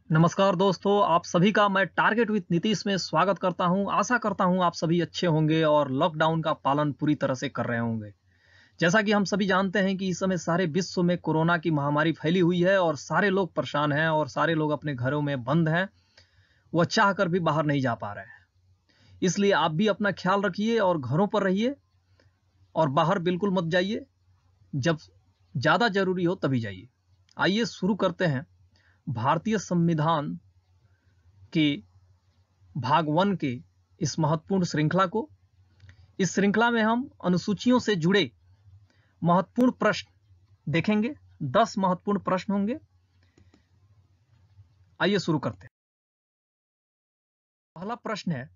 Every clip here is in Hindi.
नमस्कार दोस्तों, आप सभी का मैं टारगेट विद नीतीश में स्वागत करता हूं। आशा करता हूं आप सभी अच्छे होंगे और लॉकडाउन का पालन पूरी तरह से कर रहे होंगे। जैसा कि हम सभी जानते हैं कि इस समय सारे विश्व में कोरोना की महामारी फैली हुई है और सारे लोग परेशान हैं और सारे लोग अपने घरों में बंद हैं। वह चाह कर भी बाहर नहीं जा पा रहे हैं। इसलिए आप भी अपना ख्याल रखिए और घरों पर रहिए और बाहर बिल्कुल मत जाइए। जब ज़्यादा जरूरी हो तभी जाइए। आइए शुरू करते हैं भारतीय संविधान के भाग 1 के इस महत्वपूर्ण श्रृंखला को। इस श्रृंखला में हम अनुसूचियों से जुड़े महत्वपूर्ण प्रश्न देखेंगे। 10 महत्वपूर्ण प्रश्न होंगे। आइए शुरू करते हैं। पहला प्रश्न है,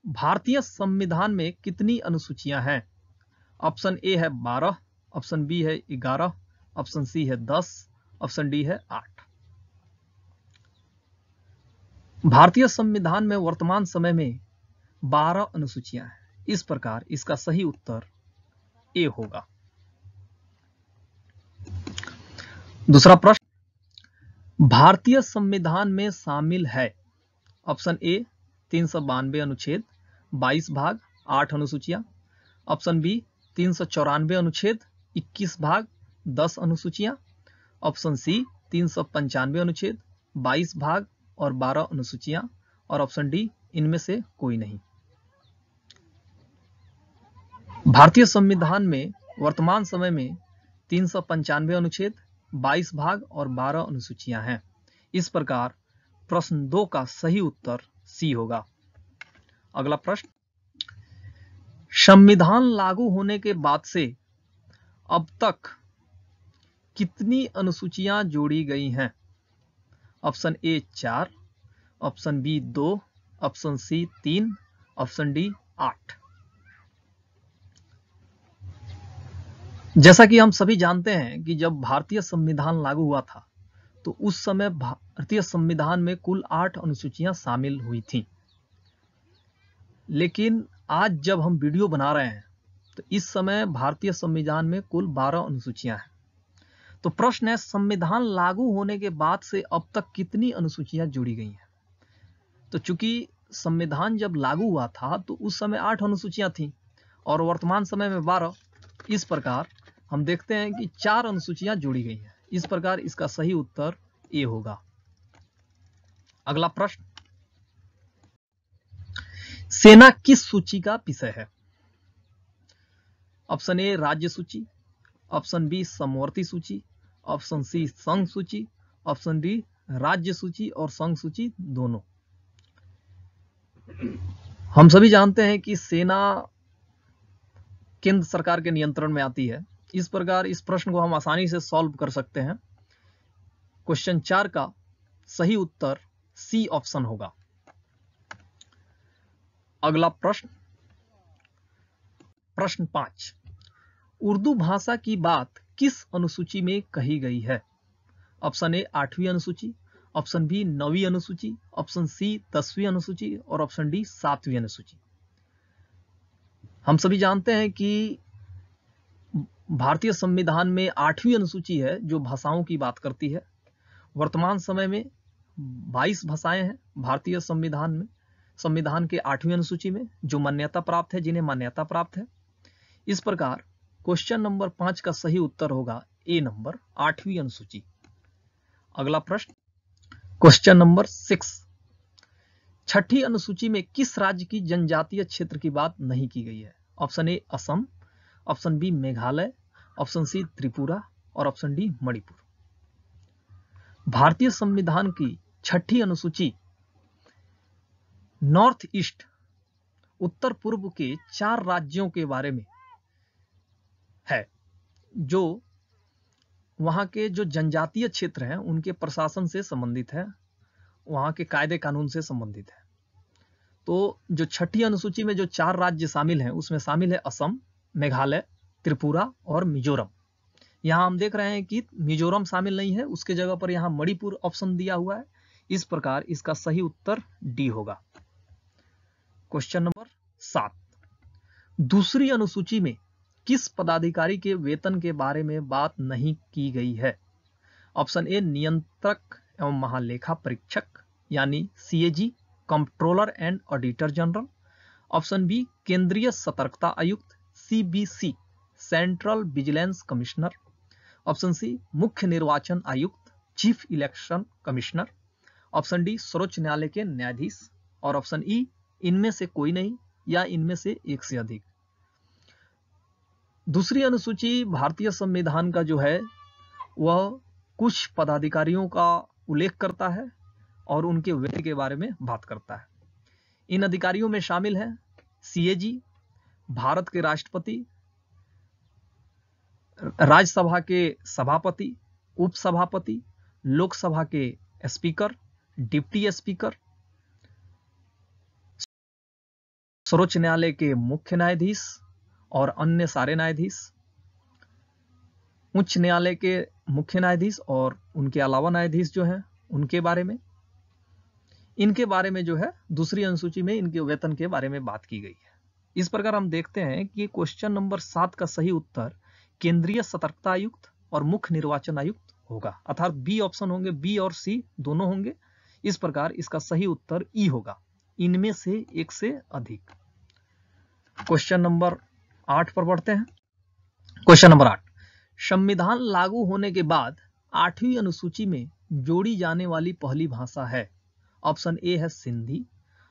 भारतीय संविधान में कितनी अनुसूचियां हैं? ऑप्शन ए है 12, ऑप्शन बी है 11, ऑप्शन सी है 10, ऑप्शन डी है 8। भारतीय संविधान में वर्तमान समय में 12 अनुसूचियां हैं। इस प्रकार इसका सही उत्तर ए होगा। दूसरा प्रश्न, भारतीय संविधान में शामिल है। ऑप्शन ए 392 अनुच्छेद 22 भाग 8 अनुसूचियां, ऑप्शन बी 394 अनुच्छेद 21 भाग 10 अनुसूचियां, ऑप्शन सी 395 अनुच्छेद 22 भाग और 12 अनुसूचियां, और ऑप्शन डी इनमें से कोई नहीं। भारतीय संविधान में वर्तमान समय में 395 अनुच्छेद 22 भाग और 12 अनुसूचियां हैं। इस प्रकार प्रश्न 2 का सही उत्तर सी होगा। अगला प्रश्न, संविधान लागू होने के बाद से अब तक कितनी अनुसूचियां जोड़ी गई हैं? Option A 4, option B 2, option C 3, option D 8। जैसा कि हम सभी जानते हैं कि जब भारतीय संविधान लागू हुआ था तो उस समय भारतीय संविधान में कुल 8 अनुसूचियां शामिल हुई थीं। लेकिन आज जब हम वीडियो बना रहे हैं तो इस समय भारतीय संविधान में कुल 12 अनुसूचियां हैं। तो प्रश्न है, संविधान लागू होने के बाद से अब तक कितनी अनुसूचियां जोड़ी गई हैं? तो चूंकि संविधान जब लागू हुआ था तो उस समय 8 अनुसूचियां थीं और वर्तमान समय में 12। इस प्रकार हम देखते हैं कि 4 अनुसूचियां जोड़ी गई हैं। इस प्रकार इसका सही उत्तर ए होगा। अगला प्रश्न, सेना किस सूची का विषय है? ऑप्शन ए राज्य सूची, ऑप्शन बी समवर्ती सूची, ऑप्शन सी संघ सूची, ऑप्शन डी राज्य सूची और संघ सूची दोनों। हम सभी जानते हैं कि सेना केंद्र सरकार के नियंत्रण में आती है। इस प्रकार इस प्रश्न को हम आसानी से सॉल्व कर सकते हैं। क्वेश्चन 4 का सही उत्तर सी ऑप्शन होगा। अगला प्रश्न, प्रश्न 5, उर्दू भाषा की बात किस अनुसूची में कही गई है? ऑप्शन ए 8वीं अनुसूची, ऑप्शन बी 9वीं अनुसूची, ऑप्शन सी 10वीं अनुसूची और ऑप्शन डी 7वीं अनुसूची। हम सभी जानते हैं कि भारतीय संविधान में 8वीं अनुसूची है जो भाषाओं की बात करती है। वर्तमान समय में 22 भाषाएं हैं भारतीय संविधान में, संविधान के 8वीं अनुसूची में, जो मान्यता प्राप्त है, जिन्हें मान्यता प्राप्त है। इस प्रकार क्वेश्चन नंबर 5 का सही उत्तर होगा ए नंबर 8वीं अनुसूची। अगला प्रश्न, क्वेश्चन नंबर 6, छठी अनुसूची में किस राज्य की जनजातीय क्षेत्र की बात नहीं की गई है? Option A Assam, option B Meghalaya, option C Tripura और ऑप्शन डी मणिपुर। भारतीय संविधान की छठी अनुसूची नॉर्थ ईस्ट, उत्तर पूर्व के 4 राज्यों के बारे में है, जो वहां के जो जनजातीय क्षेत्र हैं उनके प्रशासन से संबंधित है, वहां के कायदे कानून से संबंधित है। तो जो छठी अनुसूची में जो 4 राज्य शामिल हैं उसमें शामिल है असम, मेघालय, त्रिपुरा और मिजोरम। यहां हम देख रहे हैं कि मिजोरम शामिल नहीं है, उसके जगह पर यहां मणिपुर ऑप्शन दिया हुआ है। इस प्रकार इसका सही उत्तर डी होगा। क्वेश्चन नंबर 7, दूसरी अनुसूची में किस पदाधिकारी के वेतन के बारे में बात नहीं की गई है? ऑप्शन ए नियंत्रक एवं महालेखा परीक्षक यानी CAG, controller and auditor general. Option B केंद्रीय सतर्कता आयुक्त CBC, central vigilance commissioner. Option C मुख्य निर्वाचन आयुक्त, chief election commissioner. Option D सर्वोच्च न्यायालय के न्यायाधीश। और ऑप्शन ई इनमें से कोई नहीं या इनमें से एक से अधिक। दूसरी अनुसूची भारतीय संविधान का जो है वह कुछ पदाधिकारियों का उल्लेख करता है और उनके वेतन के बारे में बात करता है। इन अधिकारियों में शामिल हैं CAG, भारत के राष्ट्रपति, राज्यसभा के सभापति, उपसभापति, लोकसभा के स्पीकर, डिप्टी स्पीकर, सर्वोच्च न्यायालय के मुख्य न्यायाधीश और अन्य सारे न्यायाधीश, उच्च न्यायालय के मुख्य न्यायाधीश और उनके अलावा न्यायाधीश जो हैं उनके बारे में, इनके बारे में जो है दूसरी अनुसूची में इनके वेतन के बारे में बात की गई है। इस प्रकार हम देखते हैं कि क्वेश्चन नंबर 7 का सही उत्तर केंद्रीय सतर्कता आयुक्त और मुख्य निर्वाचन आयुक्त होगा, अर्थात बी ऑप्शन होंगे, बी और सी दोनों होंगे। इस प्रकार इसका सही उत्तर ई होगा, इनमें से एक से अधिक। क्वेश्चन नंबर 8 पर बढ़ते हैं। क्वेश्चन नंबर 8, संविधान लागू होने के बाद 8वीं अनुसूची में जोड़ी जाने वाली पहली भाषा है। ऑप्शन ए है सिंधी,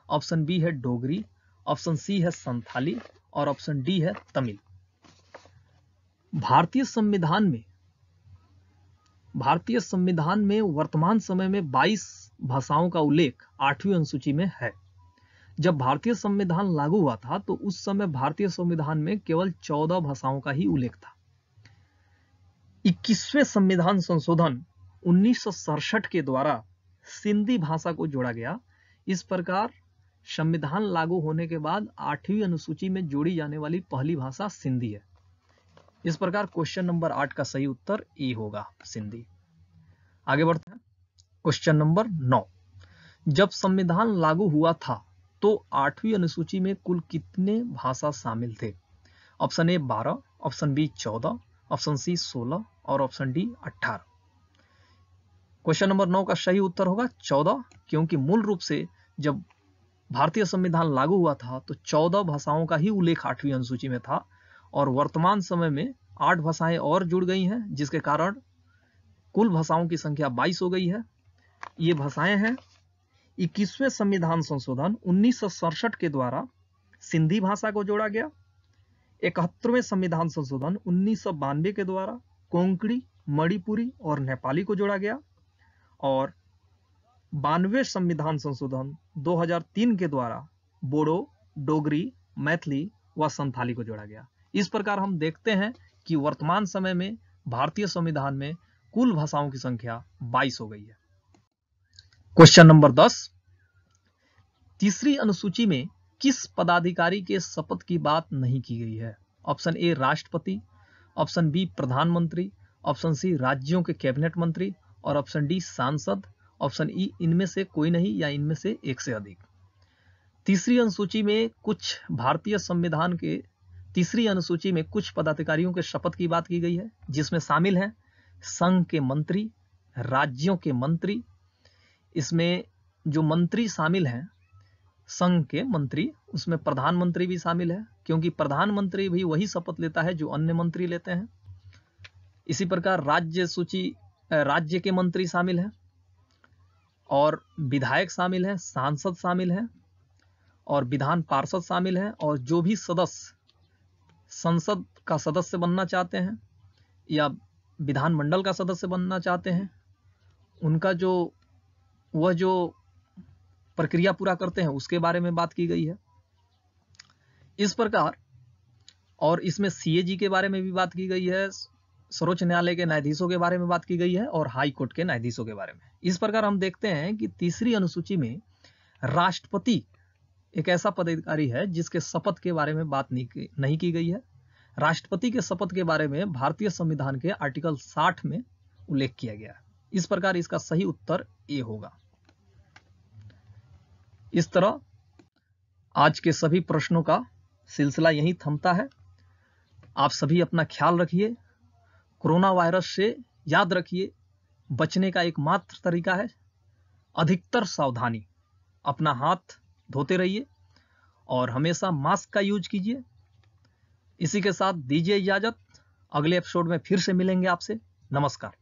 ऑप्शन बी है डोगरी, ऑप्शन सी है संथाली और ऑप्शन डी है तमिल। भारतीय संविधान में वर्तमान समय में 22 भाषाओं का उल्लेख 8वीं अनुसूची में है। जब भारतीय संविधान लागू हुआ था तो उस समय भारतीय संविधान में केवल 14 भाषाओं का ही उल्लेख था। 21वें संविधान संशोधन 1967 के द्वारा सिंधी भाषा को जोड़ा गया। इस प्रकार संविधान लागू होने के बाद 8वीं अनुसूची में जोड़ी जाने वाली पहली भाषा सिंधी है। इस प्रकार क्वेश्चन नंबर 8 का सही उत्तर ए होगा, सिंधी। आगे बढ़ते हैं। क्वेश्चन नंबर 9, जब संविधान लागू हुआ था तो 8वीं अनुसूची में कुल कितने भाषा शामिल थे? Option A 12, option B 14, option C 16 और ऑप्शन डी 18। क्वेश्चन नंबर 9 का सही उत्तर होगा 14, क्योंकि मूल रूप से जब भारतीय संविधान लागू हुआ था तो 14 भाषाओं का ही उल्लेख 8वीं अनुसूची में था और वर्तमान समय में 8 भाषाएं और जुड़ गई हैं, जिसके कारण कुल भाषाओं की संख्या 22 हो गई है। ये भाषाएं हैं 21वें संविधान संशोधन 1967 के द्वारा सिंधी भाषा को जोड़ा गया, 71वें संविधान संशोधन 1992 के द्वारा कोंकणी, मणिपुरी और नेपाली को जोड़ा गया और 92वें संविधान संशोधन 2003 के द्वारा बोडो, डोगरी, मैथिली व संथाली को जोड़ा गया। इस प्रकार हम देखते हैं कि वर्तमान समय में भारतीय संविधान में कुल भाषाओं की संख्या 22 हो गई है। क्वेश्चन नंबर 10, तीसरी अनुसूची में किस पदाधिकारी के शपथ की बात नहीं की गई है? ऑप्शन ए राष्ट्रपति, ऑप्शन बी प्रधानमंत्री, ऑप्शन सी राज्यों के कैबिनेट मंत्री और ऑप्शन डी सांसद, ऑप्शन ई इनमें से कोई नहीं या इनमें से एक से अधिक। तीसरी अनुसूची में कुछ पदाधिकारियों के शपथ की बात की गई है, जिसमें शामिल हैं संघ के मंत्री, राज्यों के मंत्री। इसमें जो मंत्री शामिल हैं संघ के मंत्री, उसमें प्रधानमंत्री भी शामिल है, क्योंकि प्रधानमंत्री भी वही शपथ लेता है जो अन्य मंत्री लेते हैं। इसी प्रकार राज्य के मंत्री शामिल हैं और विधायक शामिल हैं, सांसद शामिल हैं और विधान पार्षद शामिल हैं। और जो भी सदस्य संसद का सदस्य बनना चाहते हैं या विधानमंडल का सदस्य बनना चाहते हैं, उनका जो प्रक्रिया पूरा करते हैं उसके बारे में बात की गई है। इस प्रकार और इसमें CAG के बारे में भी बात की गई है, सर्वोच्च न्यायालय के न्यायाधीशों के बारे में बात की गई है और हाई कोर्ट के न्यायाधीशों के बारे में। इस प्रकार हम देखते हैं कि तीसरी अनुसूची में राष्ट्रपति एक ऐसा पदाधिकारी है जिसके शपथ के बारे में बात नहीं की गई है। राष्ट्रपति के शपथ के बारे में भारतीय संविधान के आर्टिकल 60 में उल्लेख किया गया है। इस प्रकार इसका सही उत्तर ए होगा। इस तरह आज के सभी प्रश्नों का सिलसिला यहीं थमता है। आप सभी अपना ख्याल रखिए। कोरोना वायरस से याद रखिए, बचने का एकमात्र तरीका है अधिकतर सावधानी, अपना हाथ धोते रहिए और हमेशा मास्क का यूज कीजिए। इसी के साथ दीजिए इजाजत, अगले एपिसोड में फिर से मिलेंगे आपसे। नमस्कार।